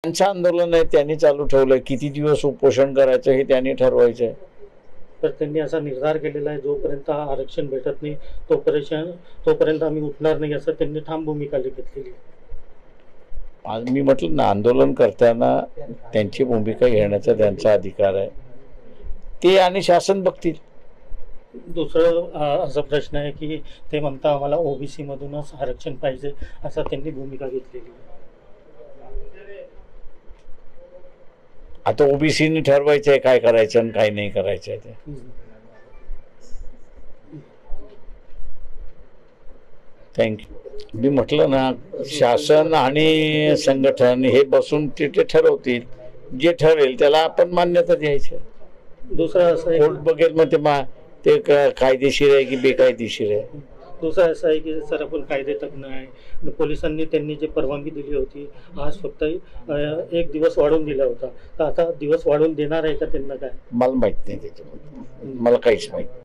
त्यांचं आंदोलन आहे, त्यांनी चालू ठेवलंय. किती दिवस उपोषण करायचं हे त्यांनी ठरवायचं. तर त्यांनी असा निर्धार केलेला आहे, जोपर्यंत आरक्षण भेटत नाही तोपर्यंत आम्ही उठणार नाही, असं त्यांनी ठाम भूमिका घेतलेली आहे. आज मी म्हटलं ना, आंदोलन करताना त्यांची भूमिका घेण्याचा त्यांचा अधिकार आहे, ते आणि शासन बघतील. दुसरं असा प्रश्न आहे की ते म्हणता आम्हाला ओबीसी मधूनच आरक्षण पाहिजे, असं त्यांनी भूमिका घेतलेली आहे. आता ओबीसीनी ठरवायचं आहे काय करायचं आणि काय नाही करायचं आहे ते. थँक्यू. मी म्हटलं ना, शासन आणि संघटन हे बसून तिथे ठरवतील, जे ठरेल त्याला आपण मान्यता द्यायची. दुसरं असं आहे कोर्ट बघेल मग ते कायदेशीर आहे की बेकायदेशीर आहे. दुसरं असं आहे की सर, आपण कायदे तज्ञ आहे. पोलिसांनी त्यांनी जे परवानगी दिली होती, आज फक्त 1 दिवस वाढवून दिला होता, तर आता दिवस वाढवून देणार आहे का त्यांना? काय मला माहित नाही, त्याच्याबद्दल मला काहीच माहित.